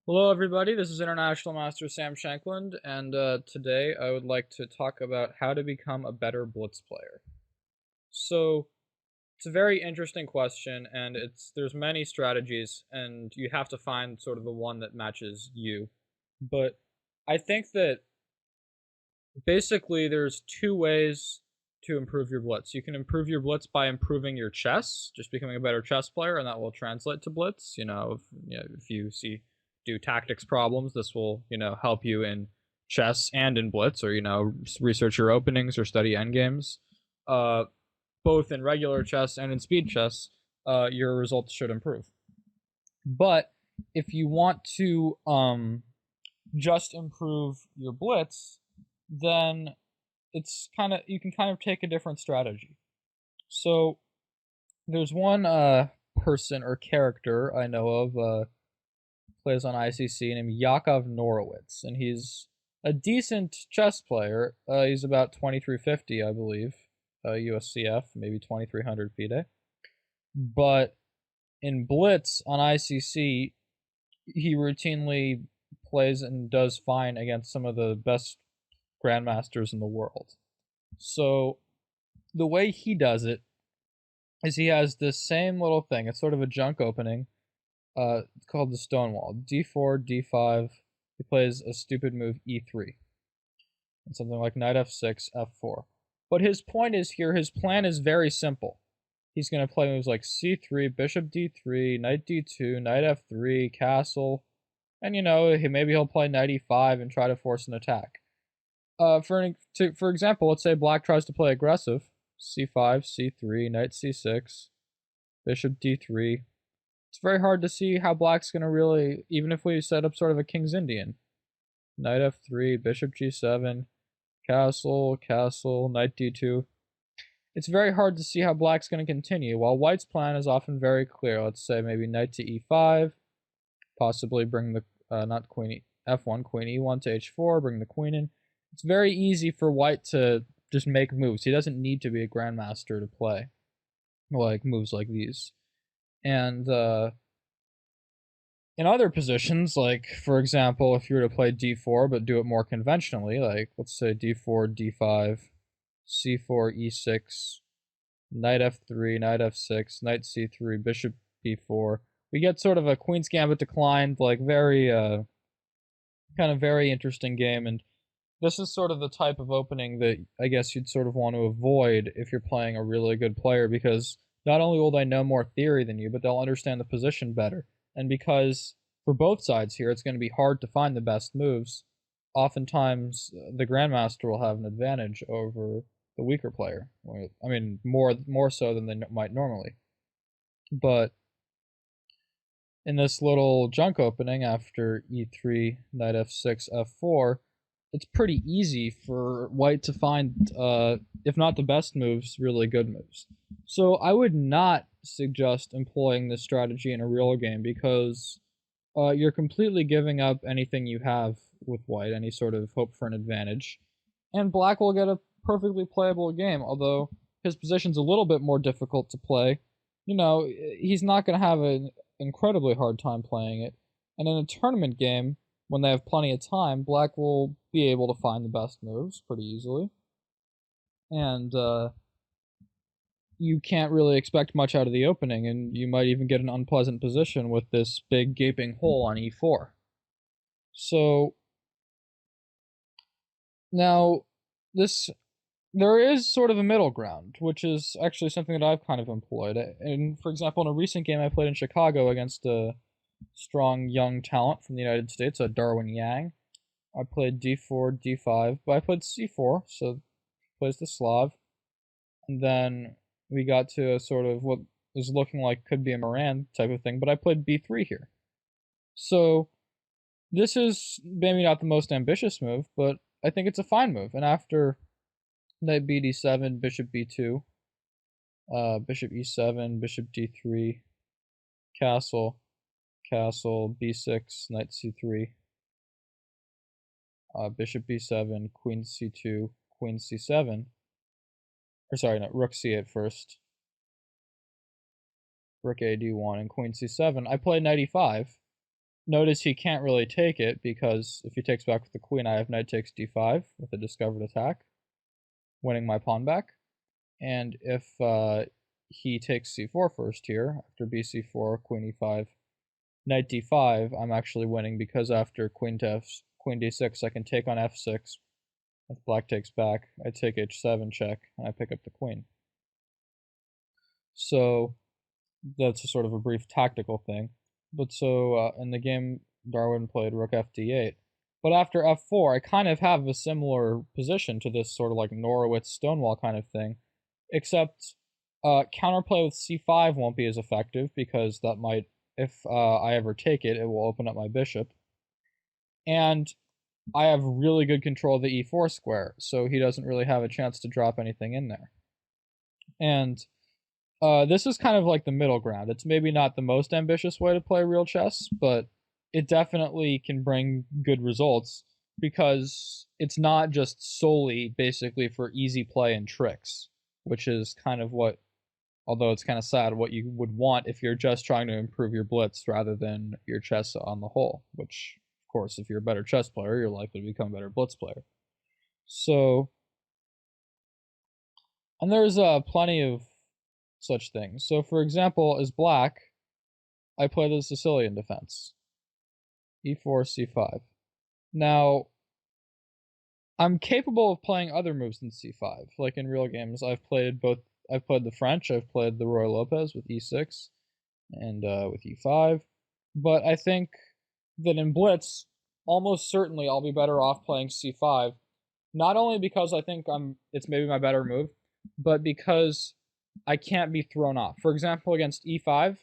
Hello, everybody. This is International Master Sam Shankland, and today I would like to talk about how to become a better Blitz player. So, it's a very interesting question, and there's many strategies, and you have to find sort of the one that matches you. But I think that basically there's two ways to improve your Blitz. You can improve your Blitz by improving your chess, just becoming a better chess player, and that will translate to Blitz. If you do tactics problems, this will, help you in chess and in Blitz, or, research your openings or study endgames. Uh, Both in regular chess and in speed chess, your results should improve. But if you want to just improve your Blitz, then you can kind of take a different strategy. So there's one person or character I know of, plays on ICC, named Yakov Norowitz, and he's a decent chess player. He's about 2350, I believe, USCF, maybe 2300 FIDE. But in Blitz on ICC, he routinely plays and does fine against some of the best grandmasters in the world. So the way he does it is he has this same little thing. It's sort of a junk opening. It's called the Stonewall. D4, D5. He plays a stupid move E3. And something like knight F6, F4. But his point is here, his plan is very simple. He's going to play moves like C3, bishop D3, knight D2, knight F3, castle. And, maybe he'll play knight E5 and try to force an attack. For example, let's say black tries to play aggressive. C5, C3, knight C6, bishop D3. It's very hard to see how black's going to really, even if we set up sort of a King's Indian. Knight F3, bishop G7, castle, castle, knight D2. It's very hard to see how black's going to continue, while white's plan is often very clear. Let's say maybe knight to E5, possibly bring the, not queen F1, queen E1 to H4, bring the queen in. It's very easy for white to just make moves. He doesn't need to be a grandmaster to play like moves like these. And in other positions, like, for example, if you were to play d4 but do it more conventionally, like, let's say d4, d5, c4, e6, knight f3, knight f6, knight c3, bishop b4, we get sort of a queen's gambit declined, like, very, kind of very interesting game, and this is sort of the type of opening that I guess you'd sort of want to avoid if you're playing a really good player, because not only will they know more theory than you, but they'll understand the position better. And because for both sides here, it's going to be hard to find the best moves, oftentimes the grandmaster will have an advantage over the weaker player. I mean, more so than they might normally. But in this little junk opening after e3, knight f6, f4, it's pretty easy for white to find, if not the best moves, really good moves. So I would not suggest employing this strategy in a real game, because you're completely giving up anything you have with white, any sort of hope for an advantage. And black will get a perfectly playable game, although his position's a little bit more difficult to play. He's not going to have an incredibly hard time playing it. And in a tournament game, when they have plenty of time, black will be able to find the best moves pretty easily. And you can't really expect much out of the opening, and you might even get an unpleasant position with this big gaping hole on e4. So now there is sort of a middle ground, which is actually something that I've kind of employed. And for example, in a recent game I played in Chicago against a strong young talent from the United States, Darwin Yang, I played d4, d5, but I played c4, so plays the Slav. And then we got to a sort of what is looking like could be a Moran type of thing, but I played b3 here. So this is maybe not the most ambitious move, but I think it's a fine move. And after knight b d7, bishop b2, bishop e7, bishop d3, castle, castle, b6, knight c3, bishop b7, queen c2, queen c7, or sorry, no, rook c8 first, rook a d1, and queen c7. I play knight e5, notice he can't really take it because if he takes back with the queen, I have knight takes d5 with a discovered attack, winning my pawn back. And if he takes c4 first here, after bc4, queen e5, knight d5, I'm actually winning because after queen to queen d6, I can take on f6. If black takes back, I take h7 check, and I pick up the queen. So that's a sort of a brief tactical thing. But so in the game, Darwin played rook fd8. But after f4, I kind of have a similar position to this sort of like Norwich Stonewall kind of thing, except counterplay with c5 won't be as effective because that might, if I ever take it, it will open up my bishop. And I have really good control of the e4 square, so he doesn't really have a chance to drop anything in there. And this is kind of like the middle ground. It's maybe not the most ambitious way to play real chess, but it definitely can bring good results because it's not just solely basically for easy play and tricks, which is kind of what, although it's kind of sad, what you would want if you're just trying to improve your blitz rather than your chess on the whole, which, of course, if you're a better chess player, you're likely to become a better blitz player. So, and there's plenty of such things. So, for example, as black, I play the Sicilian defense. e4, c5. Now, I'm capable of playing other moves than c5. Like in real games, I've played the French, I've played the Roy Lopez with e6 and with e5. But I think that in blitz, almost certainly I'll be better off playing c5. Not only because I think it's maybe my better move, but because I can't be thrown off. For example, against e5,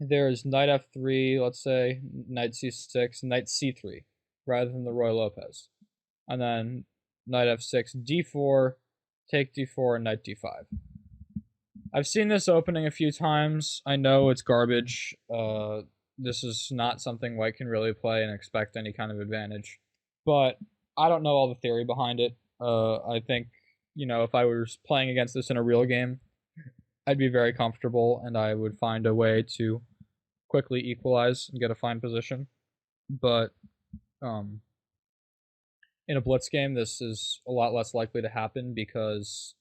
there's knight f3, let's say, knight c6, knight c3, rather than the Roy Lopez. And then knight f6, d4, take d4, and knight d5. I've seen this opening a few times. I know it's garbage. This is not something white can really play and expect any kind of advantage. But I don't know all the theory behind it. I think, if I was playing against this in a real game, I'd be very comfortable and I would find a way to quickly equalize and get a fine position. But in a blitz game, this is a lot less likely to happen because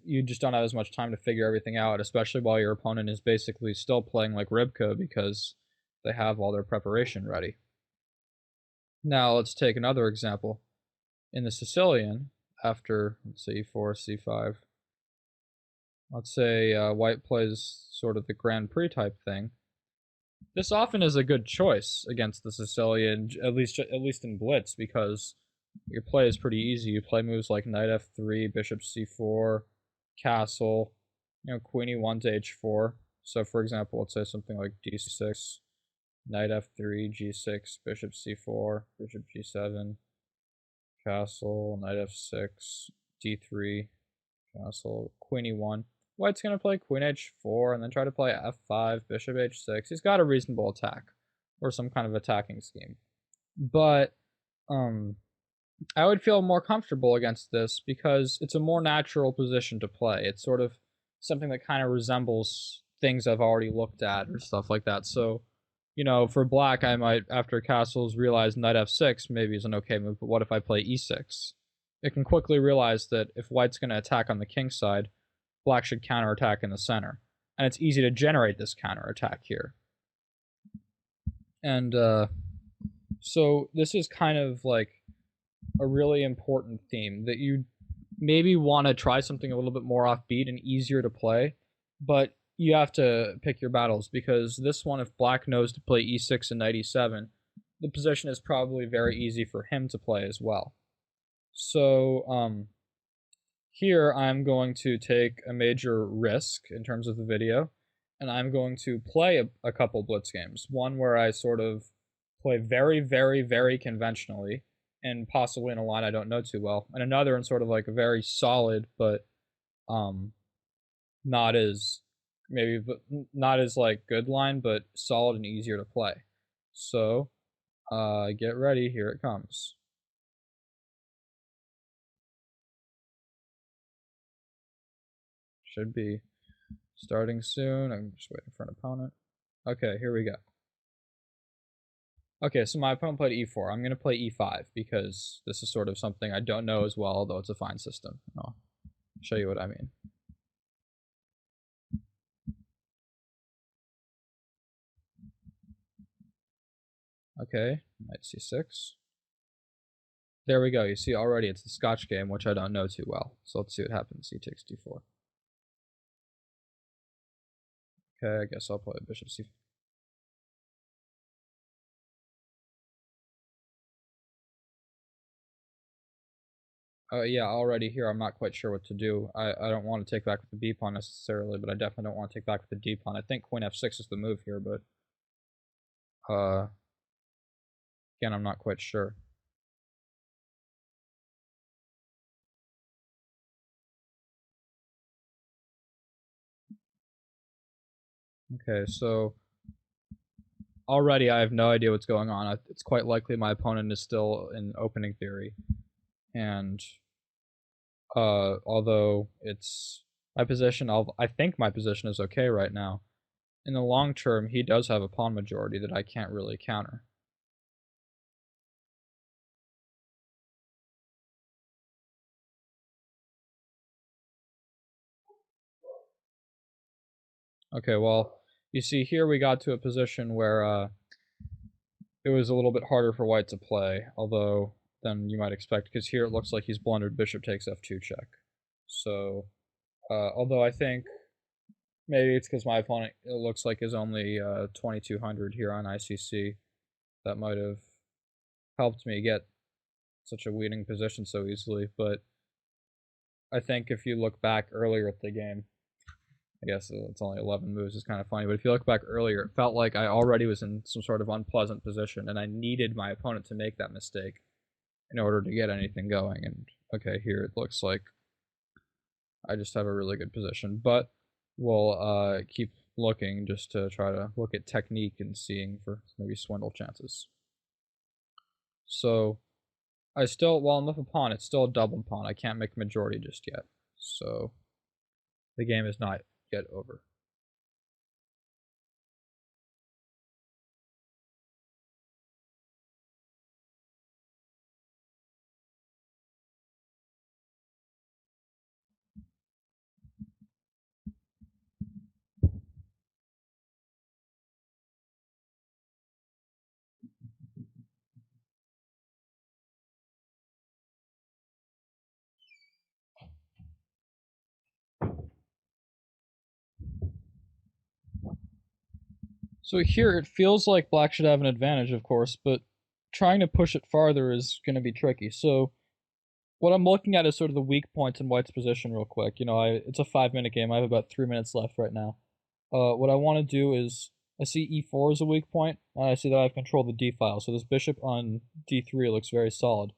you just don't have as much time to figure everything out, especially while your opponent is basically still playing like Rybka because they have all their preparation ready. Now let's take another example. In the Sicilian, after, let's say, e4, c5, let's say white plays sort of the Grand Prix type thing. This often is a good choice against the Sicilian, at least in blitz, because your play is pretty easy. You play moves like knight f3, bishop c4, castle, queen e1 to h4. So for example, let's say something like d6, knight f3, g6, bishop c4, bishop g7, castle, knight f6, d3, castle, queen e1. White's going to play queen h4 and then try to play f5, bishop h6. He's got a reasonable attack or some kind of attacking scheme. But I would feel more comfortable against this because it's a more natural position to play. It's sort of something that kind of resembles things I've already looked at or stuff like that. So, for black, I might, after castles, realize knight f6 maybe is an okay move, but what if I play e6? It can quickly realize that if white's going to attack on the king side, black should counterattack in the center. And it's easy to generate this counterattack here. And so this is kind of like a really important theme that you maybe want to try something a little bit more offbeat and easier to play, but you have to pick your battles because this one, if black knows to play e6 and knight e7, the position is probably very easy for him to play as well. So here I'm going to take a major risk in terms of the video, and I'm going to play a couple blitz games. One where I sort of play very, very, very conventionally, and possibly in a line I don't know too well, and another in sort of like a very solid, but not as like good line, but solid and easier to play. So get ready, here it comes. Should be starting soon. I'm just waiting for an opponent. Okay, here we go. Okay, so my opponent played e4. I'm going to play e5 because this is sort of something I don't know as well, although it's a fine system. I'll show you what I mean. Okay, knight c6. There we go. You see already it's the Scotch game, which I don't know too well. So let's see what happens. C takes d4. Okay, I guess I'll play bishop c4. Yeah, already here I'm not quite sure what to do. I don't want to take back with the b pawn necessarily, but I definitely don't want to take back with the d pawn. I think queen f6 is the move here, but again, I'm not quite sure. Okay, so already I have no idea what's going on. It's quite likely my opponent is still in opening theory, and although it's my position, I think my position is okay right now. In the long term, he does have a pawn majority that I can't really counter. Okay, well, you see here we got to a position where it was a little bit harder for white to play, although than you might expect, because here it looks like he's blundered bishop takes f2 check. So, although I think maybe it's because my opponent, it looks like, is only 2200 here on ICC. That might have helped me get such a winning position so easily, but I think if you look back earlier at the game, I guess it's only 11 moves, is kind of funny, but if you look back earlier, it felt like I already was in some sort of unpleasant position, and I needed my opponent to make that mistake in order to get anything going. And okay, here it looks like I just have a really good position, but we'll keep looking just to try to look at technique and seeing for maybe swindle chances. So I still, while I'm up a pawn, it's still a double pawn. I can't make a majority just yet, so the game is not yet over. So here it feels like black should have an advantage, of course, but trying to push it farther is going to be tricky. So what I'm looking at is sort of the weak points in white's position real quick. You know, it's a 5-minute game. I have about 3 minutes left right now. What I want to do is, I see e4 is a weak point, and I see that I have control of the d file. So this bishop on d3 looks very solid.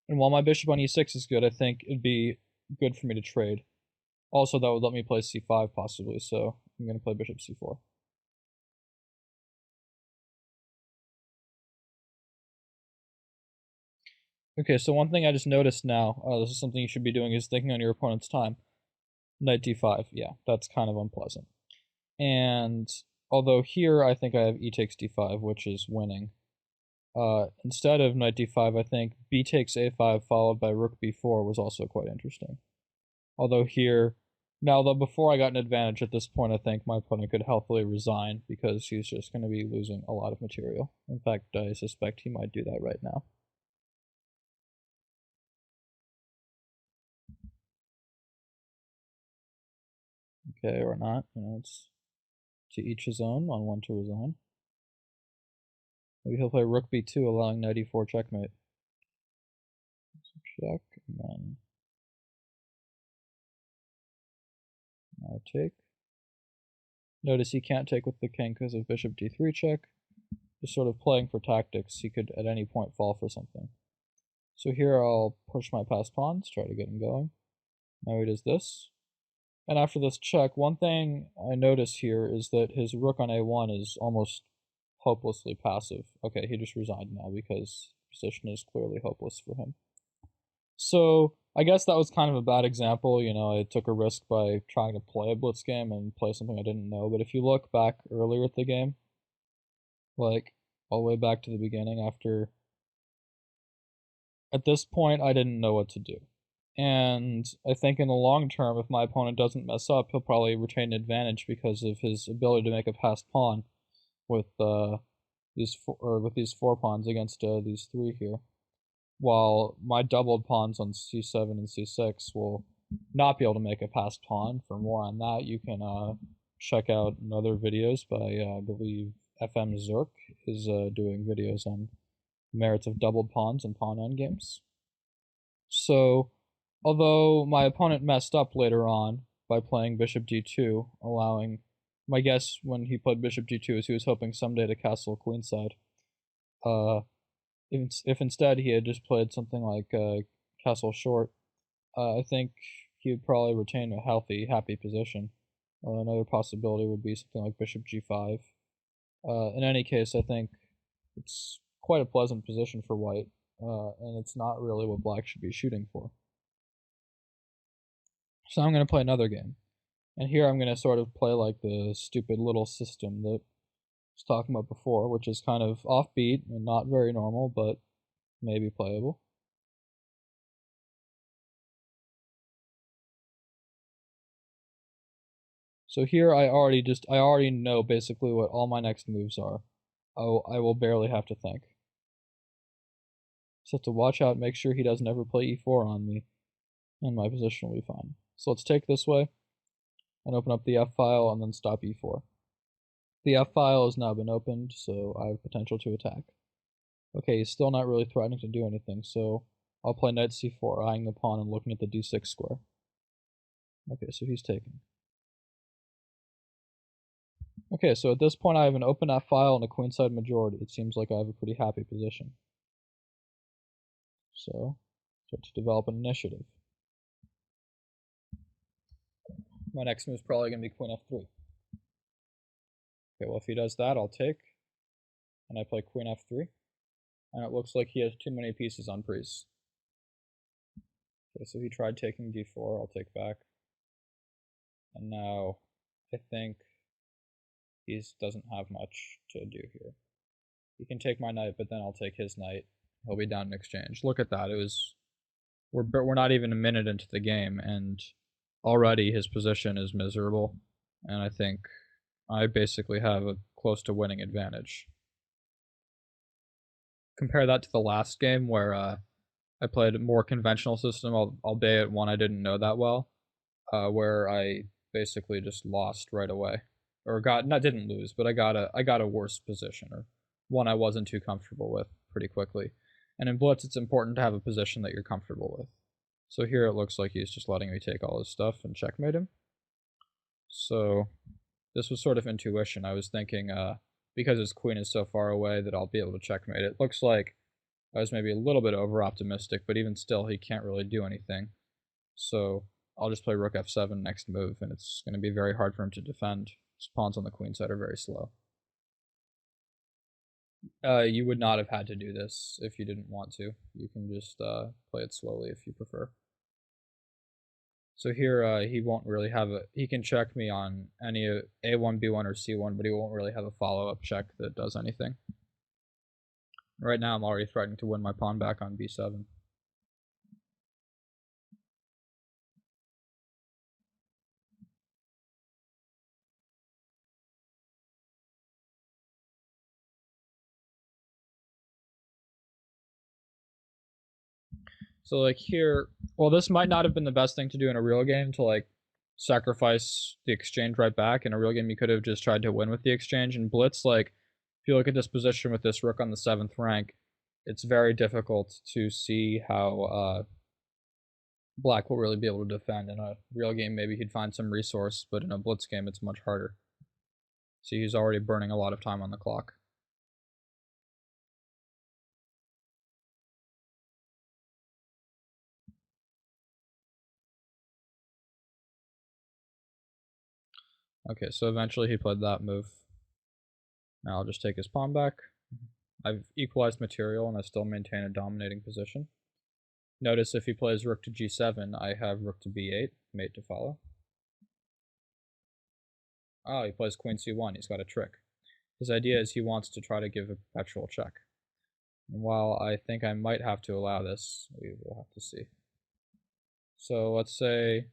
And while my bishop on e6 is good, I think it'd be good for me to trade. Also, that would let me play c5 possibly, so I'm going to play bishop c4. Okay, so one thing I just noticed now, this is something you should be doing, is thinking on your opponent's time. Knight d5, yeah, that's kind of unpleasant. And although here I think I have e takes d5, which is winning. Instead of knight d5, I think b takes a5 followed by rook b4 was also quite interesting. Although here, now though before I got an advantage at this point, I think my opponent could healthily resign because he's just going to be losing a lot of material. In fact, I suspect he might do that right now. Okay, or not, you know, it's to each his own, on one to resign. Maybe he'll play rook b2, allowing knight e4 checkmate. So check, and then I take. Notice he can't take with the king because of bishop d3 check. Just sort of playing for tactics, he could at any point fall for something. So here I'll push my passed pawns, try to get him going. Now he does this. And after this check, one thing I notice here is that his rook on a1 is almost hopelessly passive. Okay, he just resigned now because the position is clearly hopeless for him. So I guess that was kind of a bad example. You know, I took a risk by trying to play a blitz game and play something I didn't know. But if you look back earlier at the game, like all the way back to the beginning after. At this point, I didn't know what to do. And I think in the long term, if my opponent doesn't mess up, he'll probably retain an advantage because of his ability to make a passed pawn with these 4 pawns against these 3 here. While my doubled pawns on c7 and c6 will not be able to make a passed pawn. For more on that, you can check out other videos by, I believe, 𝐓𝐵 is doing videos on merits of doubled pawns and pawn endgames. So, although my opponent messed up later on by playing bishop d2, allowing, my guess when he played bishop d2 is he was hoping someday to castle queenside. If instead he had just played something like castle short, I think he would probably retain a healthy, happy position. Another possibility would be something like bishop g5. In any case, I think it's quite a pleasant position for white, and it's not really what black should be shooting for. So I'm going to play another game. And here I'm going to sort of play like the stupid little system that I was talking about before, which is kind of offbeat and not very normal, but maybe playable. So here I already know basically what all my next moves are. I will barely have to think. Just have to watch out, make sure he doesn't ever play e4 on me, and my position will be fine. So let's take this way, and open up the F file, and then stop e4. The F file has now been opened, so I have potential to attack. Okay, he's still not really threatening to do anything, so I'll play knight c4, eyeing the pawn and looking at the d6 square. Okay, so he's taking. Okay, so at this point I have an open F file and a queenside majority. It seems like I have a pretty happy position. So, start to develop an initiative. My next move is probably going to be queen f3. Okay, well if he does that, I'll take, and I play queen f3, and it looks like he has too many pieces on prise. Okay, so he tried taking d4, I'll take back, and now I think he doesn't have much to do here. He can take my knight, but then I'll take his knight. He'll be down in exchange. Look at that. We're not even a minute into the game, and already his position is miserable, and I think I basically have a close to winning advantage. Compare that to the last game where I played a more conventional system, albeit one I didn't know that well, where I basically just lost right away, or didn't lose, but I got a worse position, or one I wasn't too comfortable with pretty quickly. And in Blitz, it's important to have a position that you're comfortable with. So here it looks like he's just letting me take all his stuff and checkmate him. So this was sort of intuition. I was thinking, because his queen is so far away that I'll be able to checkmate. It looks like I was maybe a little bit over-optimistic, but even still, he can't really do anything. So I'll just play rook f7 next move, and it's going to be very hard for him to defend. His pawns on the queen side are very slow. You would not have had to do this if you didn't want to. You can just play it slowly if you prefer. So here he won't really have he can check me on any a1, b1, or c1, but he won't really have a follow-up check that does anything. Right now I'm already threatening to win my pawn back on b7. So like here, well, this might not have been the best thing to do in a real game, to like sacrifice the exchange right back. In a real game, you could have just tried to win with the exchange. In Blitz, like if you look at this position with this rook on the 7th rank, it's very difficult to see how black will really be able to defend. In a real game, maybe he'd find some resource, but in a Blitz game, it's much harder. See, he's already burning a lot of time on the clock. Okay, so eventually he played that move. Now I'll just take his pawn back. I've equalized material and I still maintain a dominating position. Notice if he plays rook to g7, I have rook to b8, mate to follow. Oh, he plays queen c1, he's got a trick. his idea is he wants to try to give a perpetual check. And while I think I might have to allow this, we will have to see. So let's say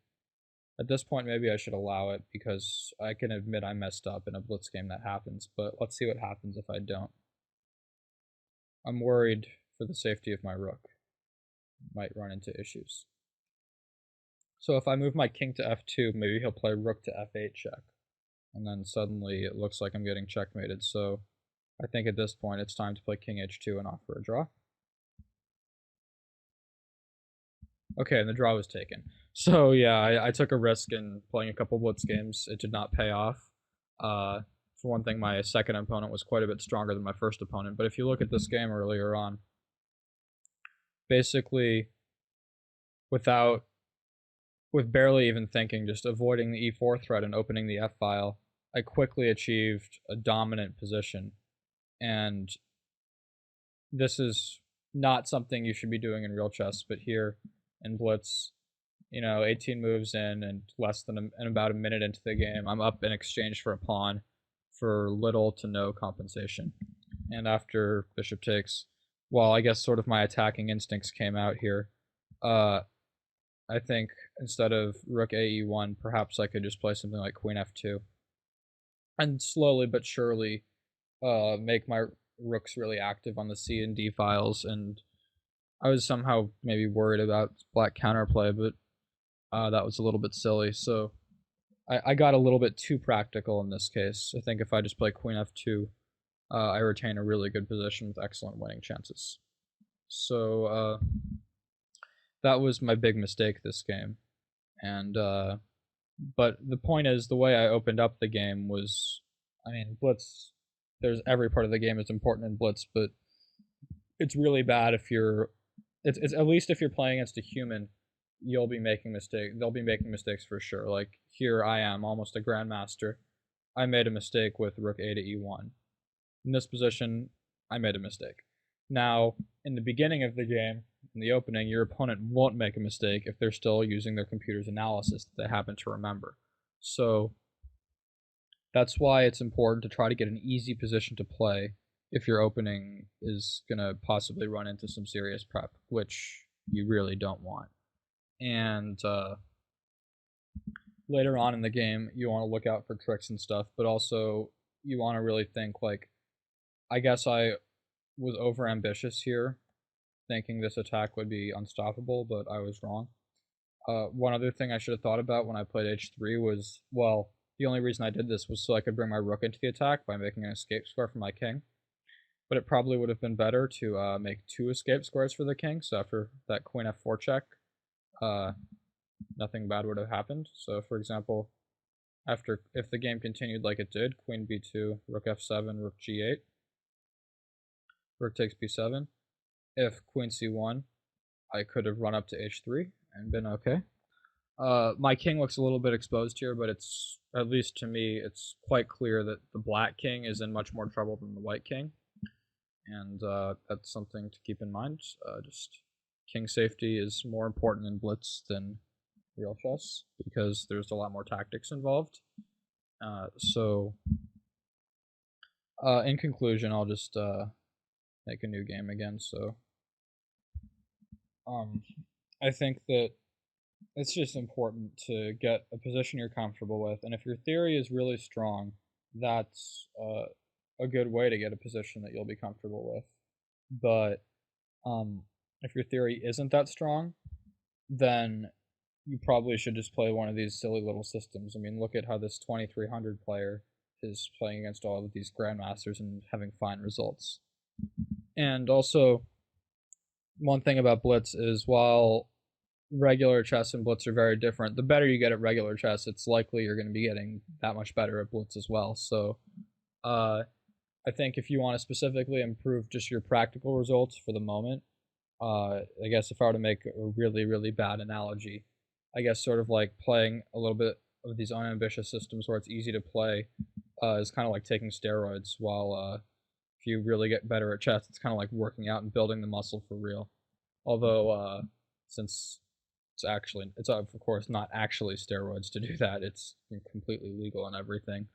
at this point maybe I should allow it because I can admit I messed up in a blitz game that happens, but let's see what happens if I don't. I'm worried for the safety of my rook. Might run into issues. So if I move my king to f2, maybe he'll play rook to f8 check. And then suddenly it looks like I'm getting checkmated, so I think at this point it's time to play king h2 and offer a draw. Okay, and the draw was taken. So yeah, I took a risk in playing a couple blitz games. It did not pay off. For one thing, my second opponent was quite a bit stronger than my first opponent, but if you look at this game earlier on, basically with barely even thinking, just avoiding the e4 threat and opening the f file, I quickly achieved a dominant position. And this is not something you should be doing in real chess, but here in blitz, 18 moves in and about a minute into the game, I'm up in exchange for a pawn for little to no compensation. And after bishop takes, while I guess sort of my attacking instincts came out here, I think instead of rook ae1, perhaps I could just play something like queen f2. And slowly but surely make my rooks really active on the C and D files. And I was somehow maybe worried about black counterplay, but that was a little bit silly. So I got a little bit too practical in this case. I think if I just play queen f2, I retain a really good position with excellent winning chances. So that was my big mistake this game. And but the point is, the way I opened up the game was, blitz, there's every part of the game is important in blitz, but it's really bad if you're, it's at least if you're playing against a human, you'll be making mistakes. They'll be making mistakes for sure. Like here I am, almost a grandmaster. I made a mistake with rook a to e1. In this position, I made a mistake. Now, in the beginning of the game, in the opening, your opponent won't make a mistake if they're still using their computer's analysis that they happen to remember. So that's why it's important to try to get an easy position to play if your opening is going to possibly run into some serious prep, which you really don't want. And later on in the game, you want to look out for tricks and stuff, but also you want to really think, like, I guess I was overambitious here, thinking this attack would be unstoppable, but I was wrong. One other thing I should have thought about when I played h3 was, well, the only reason I did this was so I could bring my rook into the attack by making an escape square for my king. But it probably would have been better to make 2 escape squares for the king, so after that queen f4 check, nothing bad would have happened. So for example, if the game continued like it did, queen b2, rook f7, rook g8, rook takes b7. If queen c1, I could have run up to h3 and been okay. My king looks a little bit exposed here, but it's, at least to me, it's quite clear that the black king is in much more trouble than the white king. And that's something to keep in mind. Just king safety is more important in blitz than real chess because there's a lot more tactics involved. In conclusion, I'll just make a new game again. So I think that it's just important to get a position you're comfortable with, and if your theory is really strong, that's a good way to get a position that you'll be comfortable with. But if your theory isn't that strong, then you probably should just play one of these silly little systems. I mean, look at how this 2300 player is playing against all of these grandmasters and having fine results. And also, one thing about blitz is, while regular chess and blitz are very different, the better you get at regular chess, it's likely you're going to be getting that much better at blitz as well. So I think if you want to specifically improve just your practical results for the moment, I guess if I were to make a really, really bad analogy, I guess sort of like playing a little bit of these unambitious systems where it's easy to play is kind of like taking steroids, while if you really get better at chess, it's kind of like working out and building the muscle for real. Although, since it's of course not actually steroids to do that, it's completely legal and everything,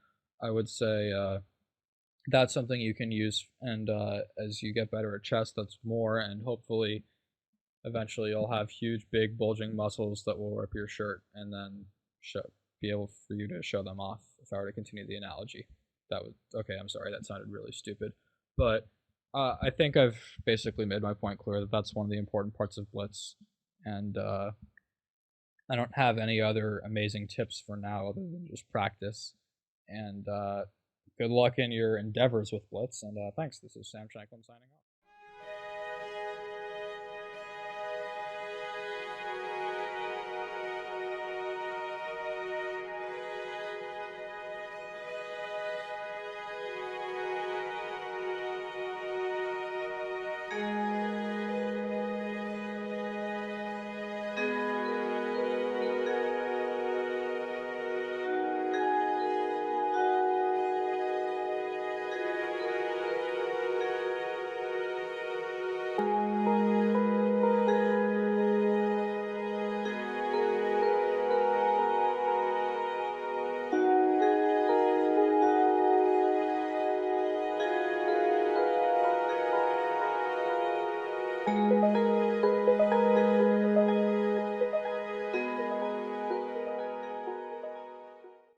I would say that's something you can use. And as you get better at chess, that's more. And hopefully, eventually, you'll have huge, big, bulging muscles that will rip your shirt, and then be able for you to show them off. If I were to continue the analogy, that would okay. I'm sorry, that sounded really stupid, but I think I've basically made my point clear that that's one of the important parts of Blitz, and I don't have any other amazing tips for now other than just practice. And good luck in your endeavors with Blitz. And thanks. This is Sam Shanklin signing off.